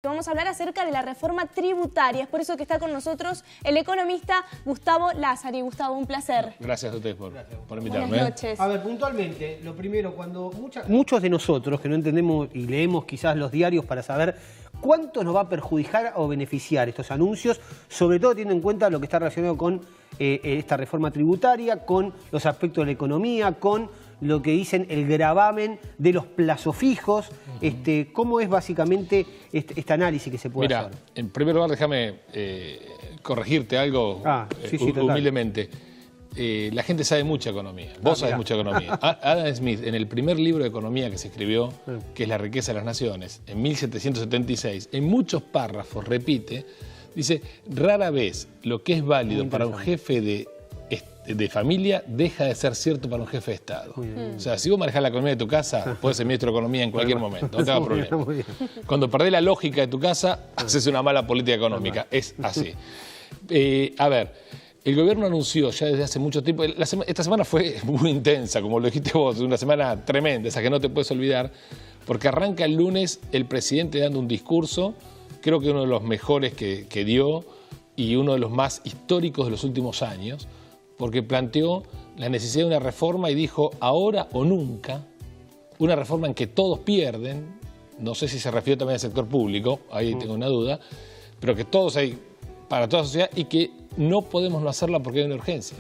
Vamos a hablar acerca de la reforma tributaria. Es por eso que está con nosotros el economista Gustavo Lázari. Gustavo, un placer. Gracias a ustedes por invitarme. Buenas noches. A ver, puntualmente, lo primero, cuando muchos de nosotros que no entendemos y leemos quizás los diarios para saber cuánto nos va a perjudicar o beneficiar estos anuncios, sobre todo teniendo en cuenta lo que está relacionado con esta reforma tributaria, con los aspectos de la economía, con lo que dicen el gravamen de los plazos fijos. ¿Cómo es básicamente este análisis que se puede hacer? Mira, en primer lugar déjame corregirte algo humildemente. La gente sabe mucha economía, vos sabés mucha economía. Adam Smith, en el primer libro de economía que se escribió, que es La riqueza de las naciones, en 1776, en muchos párrafos repite, dice, rara vez lo que es válido para un jefe de familia deja de ser cierto para un jefe de Estado. O sea, si vos manejás la economía de tu casa, puedes ser ministro de Economía en cualquier momento, no te hagas problema. Cuando perdés la lógica de tu casa, haces una mala política económica. Es así. A ver, el gobierno anunció ya desde hace mucho tiempo, esta semana fue muy intensa, como lo dijiste vos, una semana tremenda, esa que no te puedes olvidar, porque arranca el lunes el presidente dando un discurso, creo que uno de los mejores que dio y uno de los más históricos de los últimos años, porque planteó la necesidad de una reforma y dijo ahora o nunca, una reforma en que todos pierden, no sé si se refiere también al sector público, ahí tengo una duda, pero que todos hay para toda la sociedad y que no podemos no hacerla porque hay una urgencia.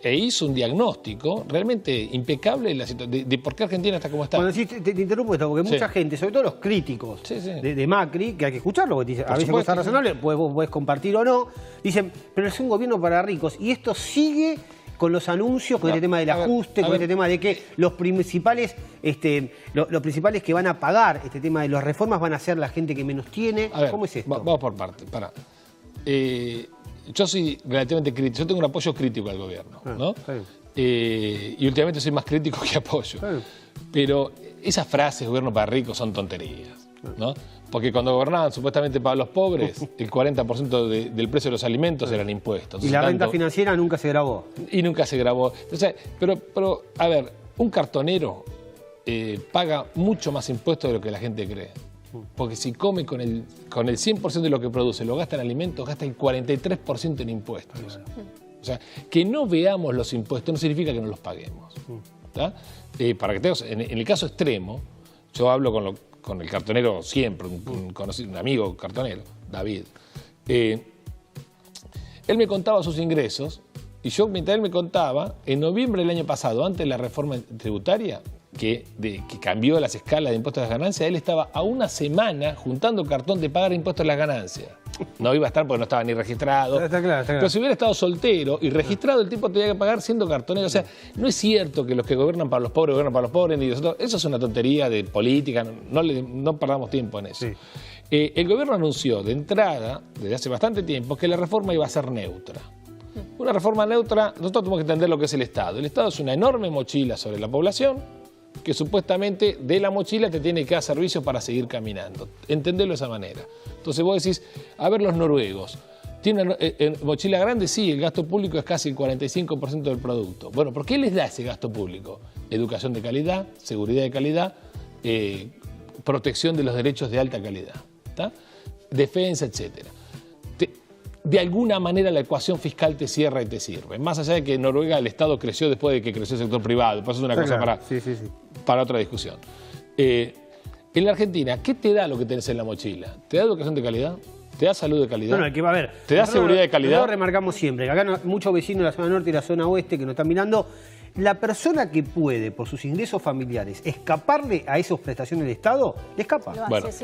E hizo un diagnóstico realmente impecable de por qué Argentina está como está. Cuando decís, te interrumpo esto, porque mucha gente, sobre todo los críticos de Macri, que hay que escucharlo, porque dice, a veces cosas razonables, vos podés compartir o no, dicen, pero es un gobierno para ricos, y esto sigue con los anuncios, con este tema del ajuste, con este tema de que los principales que van a pagar este tema de las reformas van a ser la gente que menos tiene. ¿Cómo es esto? Vamos por partes, yo soy relativamente crítico, yo tengo un apoyo crítico al gobierno, ¿no? Y últimamente soy más crítico que apoyo. Pero esas frases, gobierno para ricos, son tonterías, ¿no? Porque cuando gobernaban supuestamente para los pobres, el 40% del precio de los alimentos eran impuestos. Entonces, y la renta financiera nunca se grabó. Y nunca se grabó. Entonces, pero a ver, un cartonero paga mucho más impuestos de lo que la gente cree. Porque si come con el 100% de lo que produce, lo gasta en alimentos, gasta el 43% en impuestos. O sea, que no veamos los impuestos no significa que no los paguemos. Para que tengas, en el caso extremo, yo hablo con el cartonero siempre, un amigo cartonero, David. Él me contaba sus ingresos y yo, mientras él me contaba, en noviembre del año pasado, antes de la reforma tributaria, que cambió las escalas de impuestos a las ganancias, él estaba a una semana juntando cartón de pagar impuestos a las ganancias. No iba a estar porque no estaba ni registrado. Está claro. Pero si hubiera estado soltero y registrado, el tipo tenía que pagar siendo cartonero. O sea, no es cierto que los que gobiernan para los pobres gobiernan para los pobres, ni nosotros. Eso es una tontería de política, no perdamos tiempo en eso. El gobierno anunció de entrada, desde hace bastante tiempo, que la reforma iba a ser neutra. Una reforma neutra, nosotros tenemos que entender lo que es el Estado. El Estado es una enorme mochila sobre la población, que supuestamente de la mochila te tiene que dar servicio para seguir caminando. Entenderlo de esa manera. Entonces vos decís, a ver los noruegos, ¿tienen una mochila grande? Sí, el gasto público es casi el 45% del producto. Bueno, ¿por qué les da ese gasto público? Educación de calidad, seguridad de calidad, protección de los derechos de alta calidad, defensa, etcétera. De alguna manera la ecuación fiscal te cierra y te sirve. Más allá de que en Noruega el Estado creció después de que creció el sector privado. Pues es una cosa para otra discusión. En la Argentina, ¿qué te da lo que tenés en la mochila? ¿Te da educación de calidad? ¿Te da salud de calidad? No, que va a ver. ¿Te da seguridad de calidad? Nosotros remarcamos siempre, que acá muchos vecinos de la zona norte y la zona oeste que nos están mirando, la persona que puede, por sus ingresos familiares, escaparle a esas prestaciones del Estado, le escapa.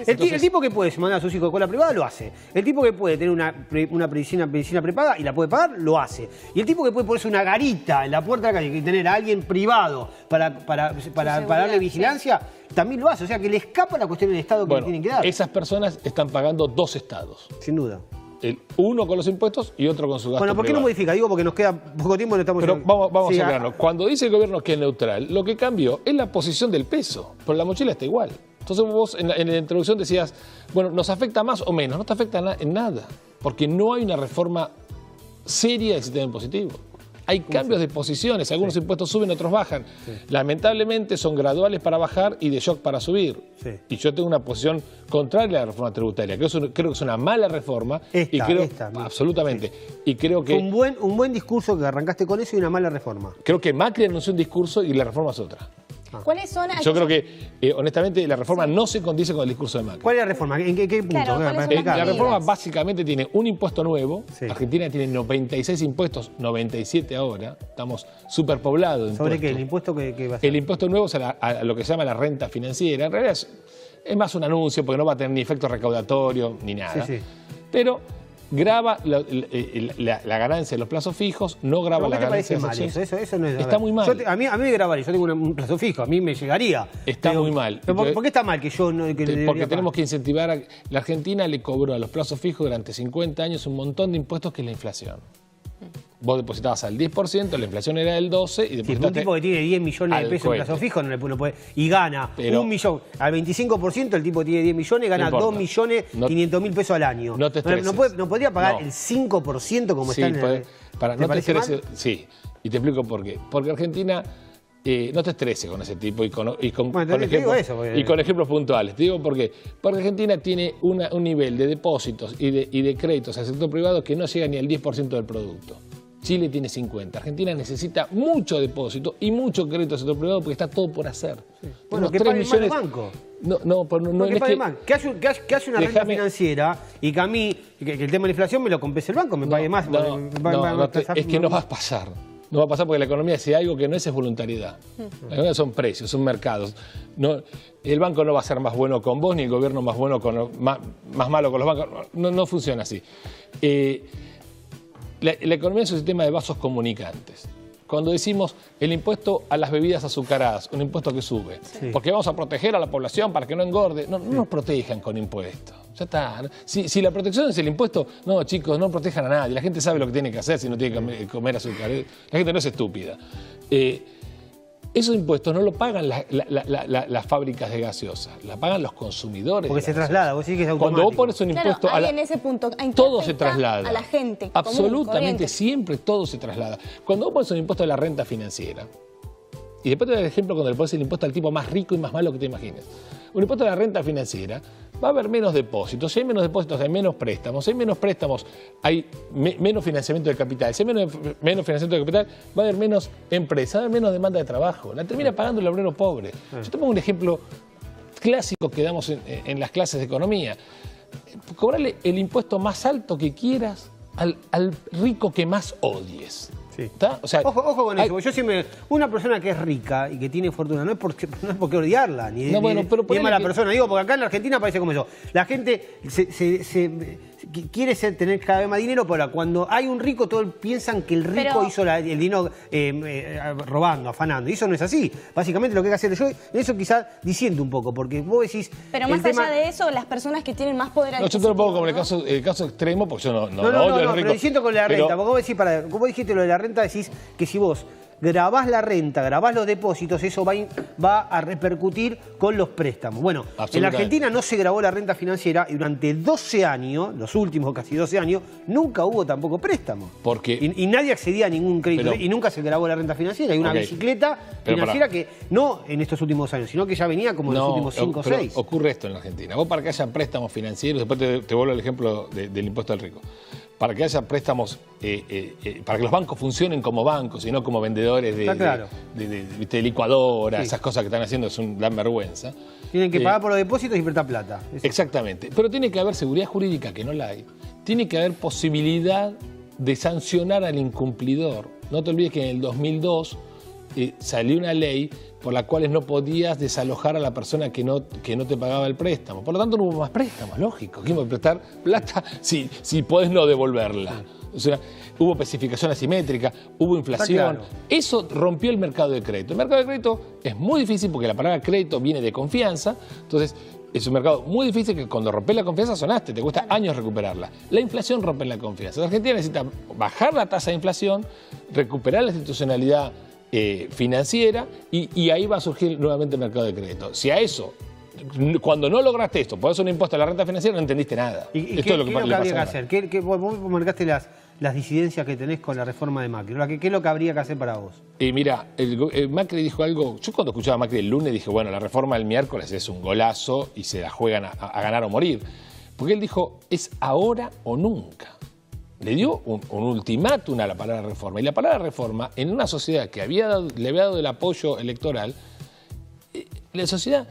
El tipo que puede mandar a sus hijos de escuela privada, lo hace. El tipo que puede tener una medicina prepaga y la puede pagar, lo hace. Y el tipo que puede ponerse una garita en la puerta de la calle y tener a alguien privado para darle vigilancia, también lo hace. O sea, que le escapa la cuestión del Estado que le tienen que dar. Esas personas están pagando dos estados. Sin duda. Uno con los impuestos y otro con su gasto Bueno, ¿por qué no modifica? Digo, porque nos queda poco tiempo y no estamos... Pero vamos a grano. Cuando dice el gobierno que es neutral, lo que cambió es la posición del peso, pero la mochila está igual. Entonces vos en la introducción decías, bueno, ¿nos afecta más o menos? No te afecta en nada, porque no hay una reforma seria del sistema impositivo. hay cambios de posiciones, algunos impuestos suben, otros bajan. Lamentablemente son graduales para bajar y de shock para subir. Y yo tengo una posición contraria a la reforma tributaria. Creo que es una mala reforma. Absolutamente. Y creo que... Un buen discurso que arrancaste con eso y una mala reforma. Creo que Macri anunció un discurso y la reforma es otra. ¿Cuáles son? Yo creo que, honestamente, la reforma no se condice con el discurso de Macri. ¿Cuál es la reforma? ¿En qué punto? Claro, la reforma básicamente tiene un impuesto nuevo. Argentina tiene 96 impuestos, 97 ahora. Estamos superpoblados. ¿Sobre qué? ¿El impuesto que va a ser? El impuesto nuevo es a lo que se llama la renta financiera. En realidad es más un anuncio porque no va a tener ni efecto recaudatorio ni nada. Pero grava la ganancia de los plazos fijos, no grava la ganancia de las acciones. Eso no es, está muy mal. A mí me gravaría, yo tengo un plazo fijo, a mí me llegaría. Está muy mal. ¿Por qué está mal que yo no...? Porque tenemos que incentivar la Argentina le cobró a los plazos fijos durante 50 años un montón de impuestos que es la inflación. Vos depositabas al 10%, la inflación era del 12% y depositaste... un tipo que tiene 10 millones de pesos en plazo fijo no le puede, y gana 1 millón. Al 25% el tipo tiene 10 millones, gana 2.500.000 pesos al año. No te estreses. No podría pagar el 5% como está en el... No te estreses. Sí, y te explico por qué. Porque Argentina... no te estreses con ese tipo y con ejemplos puntuales. Te digo por qué. Porque Argentina tiene un nivel de depósitos y de créditos al sector privado que no llega ni al 10% del producto. Chile tiene 50. Argentina necesita mucho depósito y mucho crédito al sector privado porque está todo por hacer. Bueno, que paguen más el banco. Que hace una renta financiera y que a mí, que el tema de la inflación me lo compense el banco, me pague más. Es que no va a pasar. No va a pasar porque la economía, si hay algo que no es voluntariedad. La economía son precios, son mercados. El banco no va a ser más bueno con vos, ni el gobierno más bueno más malo con los bancos. No funciona así. La economía es un sistema de vasos comunicantes. Cuando decimos el impuesto a las bebidas azucaradas, un impuesto que sube, porque vamos a proteger a la población para que no engorde, no nos protejan con impuestos. Ya está. Si la protección es el impuesto, no, chicos, no protejan a nadie. La gente sabe lo que tiene que hacer si no tiene que comer azúcar. La gente no es estúpida. Esos impuestos no lo pagan las fábricas de gaseosas, la pagan los consumidores. Porque se traslada, vos decís que es automático. Cuando vos pones un impuesto en ese punto, todo se traslada. A la gente. Absolutamente, siempre todo se traslada. Cuando vos pones un impuesto a la renta financiera, y después te doy el ejemplo cuando le pones el impuesto al tipo más rico y más malo que te imagines. Un impuesto a la renta financiera, va a haber menos depósitos. Si hay menos depósitos, hay menos préstamos. Si hay menos préstamos, hay menos financiamiento de capital. Si hay menos financiamiento de capital, va a haber menos empresas, va a haber menos demanda de trabajo. La termina pagando el obrero pobre. Yo te pongo un ejemplo clásico que damos en las clases de economía. Cobrarle el impuesto más alto que quieras al rico que más odies. O sea, ojo con eso, yo siempre, una persona que es rica y que tiene fortuna, no es por qué odiarla, ni es mala persona. Digo, porque acá en la Argentina parece como eso. La gente quiere tener cada vez más dinero, pero cuando hay un rico, todos piensan que el rico hizo el dinero robando, afanando. Y eso no es así. Básicamente lo que hay que hacer, yo eso quizás disiento un poco, porque vos decís... Pero más allá de eso, las personas que tienen más poder adquisitivo... Yo te lo pongo como el caso extremo, porque yo no odio al rico. Pero disiento con la renta, porque vos dijiste lo de la renta, decís que si vos grabás la renta, grabás los depósitos, eso va a repercutir con los préstamos. Bueno, en la Argentina no se grabó la renta financiera y durante 12 años, los últimos casi 12 años, nunca hubo tampoco préstamos. Y nadie accedía a ningún crédito y nunca se grabó la renta financiera. Hay una bicicleta financiera que no en estos últimos años, sino que ya venía como en los últimos 5 o 6. Ocurre esto en la Argentina. Vos para que haya préstamos financieros, después te vuelvo al ejemplo del impuesto al rico. Para que haya préstamos, para que los bancos funcionen como bancos y no como vendedores de licuadoras, esas cosas que están haciendo dan vergüenza. Tienen que pagar por los depósitos y prestar plata. Eso. Exactamente. Pero tiene que haber seguridad jurídica, que no la hay. Tiene que haber posibilidad de sancionar al incumplidor. No te olvides que en el 2002 salió una ley por la cual no podías desalojar a la persona que no te pagaba el préstamo. Por lo tanto, no hubo más préstamos, lógico. ¿Quién va a prestar plata si podés no devolverla? O sea, hubo especificación asimétrica, hubo inflación. Claro. Eso rompió el mercado de crédito. El mercado de crédito es muy difícil porque la palabra crédito viene de confianza. Entonces, es un mercado muy difícil que cuando rompes la confianza sonaste, te cuesta años recuperarla. La inflación rompe la confianza. La Argentina necesita bajar la tasa de inflación, recuperar la institucionalidad financiera y ahí va a surgir nuevamente el mercado de crédito. Si a eso cuando no lograste esto, podés un impuesto a la renta financiera, no entendiste nada. ¿Y qué es lo que habría que hacer? Vos marcaste las disidencias que tenés con la reforma de Macri. ¿Qué es lo que habría que hacer para vos? Y mira, Macri dijo algo. Yo cuando escuchaba a Macri el lunes dije, bueno, la reforma del miércoles es un golazo y se la juegan a ganar o morir. Porque él dijo, es ahora o nunca. Le dio un ultimátum a la palabra reforma. Y la palabra reforma, en una sociedad que le había dado el apoyo electoral, la sociedad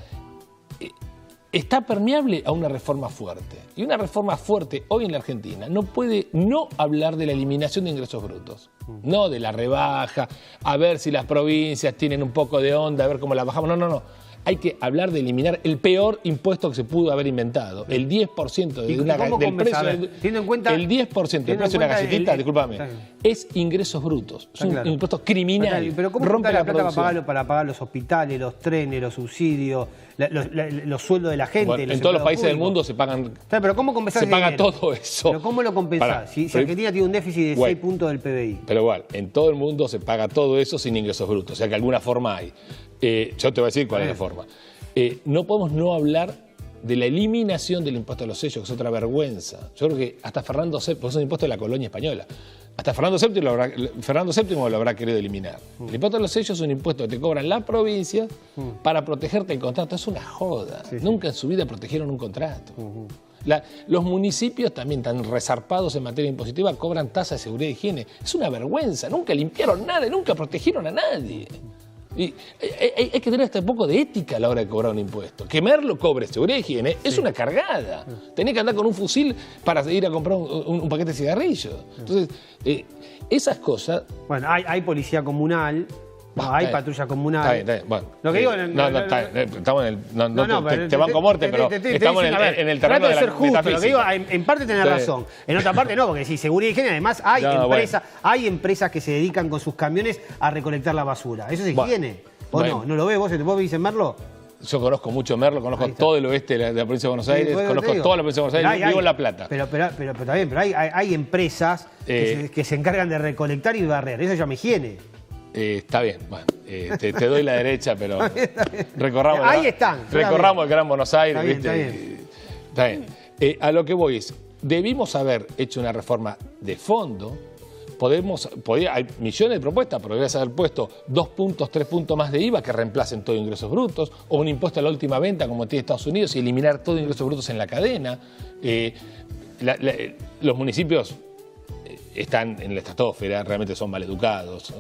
está permeable a una reforma fuerte. Y una reforma fuerte hoy en la Argentina no puede no hablar de la eliminación de ingresos brutos, no de la rebaja, a ver si las provincias tienen un poco de onda, a ver cómo la bajamos. No. Hay que hablar de eliminar el peor impuesto que se pudo haber inventado, el 10% del precio. Teniendo en cuenta, el 10% del precio de una galletita, discúlpame, es ingresos brutos. Es un impuesto criminal. Pero ¿cómo rompe la plata para pagar los hospitales, los trenes, los subsidios, los sueldos de la gente? Bueno, en todos los países del mundo se pagan. Pero ¿cómo compensás se paga todo eso? ¿Pero cómo lo compensás? Si Argentina tiene un déficit de 6 puntos del PBI. Pero igual, en todo el mundo se paga todo eso sin ingresos brutos. O sea que alguna forma hay. Yo te voy a decir cuál es la forma. No podemos no hablar de la eliminación del impuesto a los sellos, que es otra vergüenza. Yo creo que hasta Fernando VII, porque es un impuesto de la colonia española, hasta Fernando VII lo habrá querido eliminar. El impuesto a los sellos es un impuesto que te cobran las provincias para protegerte el contrato. Es una joda. Nunca en su vida protegieron un contrato. Los municipios también tan resarpados en materia impositiva cobran tasas de seguridad y higiene. Es una vergüenza. Nunca limpiaron nada, nunca protegieron a nadie. Y hay que tener hasta un poco de ética a la hora de cobrar un impuesto. Que Merlo cobre seguridad y higiene es una cargada. Tenés que andar con un fusil para ir a comprar un paquete de cigarrillos. Entonces, esas cosas... Bueno, hay policía comunal, hay patrulla comunal. Está bien. Bueno, lo que digo... estamos en el... te banco muerte, pero estamos en el terreno de la metafísica. Lo que digo, en parte tenés razón. En otra parte no, porque si seguridad y higiene, además hay empresas que se dedican con sus camiones a recolectar la basura. Eso es higiene. ¿O no? ¿No lo ves vos? ¿Vos vivís en Merlo? Yo conozco mucho Merlo, conozco todo el oeste de la provincia de Buenos Aires, conozco toda la provincia de Buenos Aires, vivo en La Plata. Pero también, hay empresas que se encargan de recolectar y barrer. Eso se llama higiene. Está bien, bueno, te doy la derecha, pero recorramos, recorramos el Gran Buenos Aires. Está bien. A lo que voy es, debimos haber hecho una reforma de fondo. Hay millones de propuestas, pero debes haber puesto 2 puntos, 3 puntos más de IVA que reemplacen todo ingresos brutos, o un impuesto a la última venta como tiene Estados Unidos y eliminar todo ingresos brutos en la cadena. Los municipios están en la estratosfera, realmente son maleducados,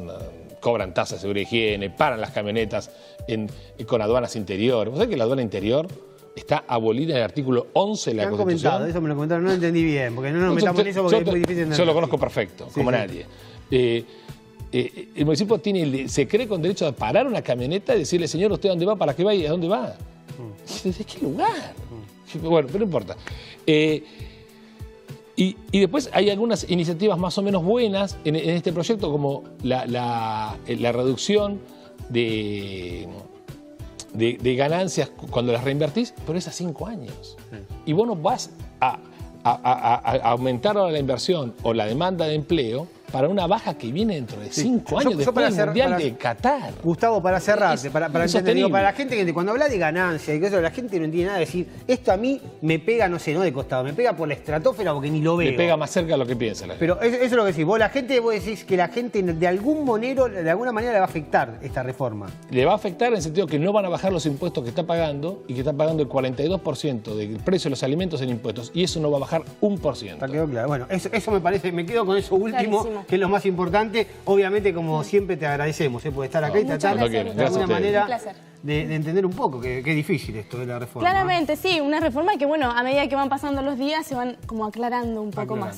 cobran tasas de seguridad y higiene, paran las camionetas con aduanas interior. ¿Vos sabés que la aduana interior está abolida en el artículo 11 de la Constitución? Eso me lo comentaron, no lo entendí bien, porque no nos metamos en eso porque es muy difícil entender. Yo lo conozco perfecto, como nadie. El municipio se cree con derecho a parar una camioneta y decirle, señor, ¿usted a dónde va? ¿Para qué va y a dónde va? ¿De qué lugar? Bueno, pero no importa. Y después hay algunas iniciativas más o menos buenas en este proyecto, como la reducción de ganancias cuando las reinvertís, pero es a 5 años. Y vos no vas a aumentar ahora la inversión o la demanda de empleo para una baja que viene dentro de 5 años después del Mundial de Qatar. Gustavo, para cerrarte, para entender, para la gente que cuando habla de ganancia y cosas, la gente no entiende nada de decir, esto a mí me pega, no sé, no de costado, me pega por la estratosfera porque ni lo veo. Me pega más cerca de lo que piensa la gente. Pero eso es lo que decís, vos decís que la gente de alguna manera le va a afectar esta reforma. Le va a afectar en el sentido que no van a bajar los impuestos que está pagando y que está pagando el 42% del precio de los alimentos en impuestos y eso no va a bajar 1%. Está quedó claro. Bueno, eso me parece, me quedo con eso último. Clarísimo. Que es lo más importante. Obviamente, como siempre, te agradecemos por estar acá y tratar de alguna manera de entender un poco, que es difícil esto de la reforma. Claramente, sí, una reforma que, bueno, a medida que van pasando los días se van como aclarando un poco más.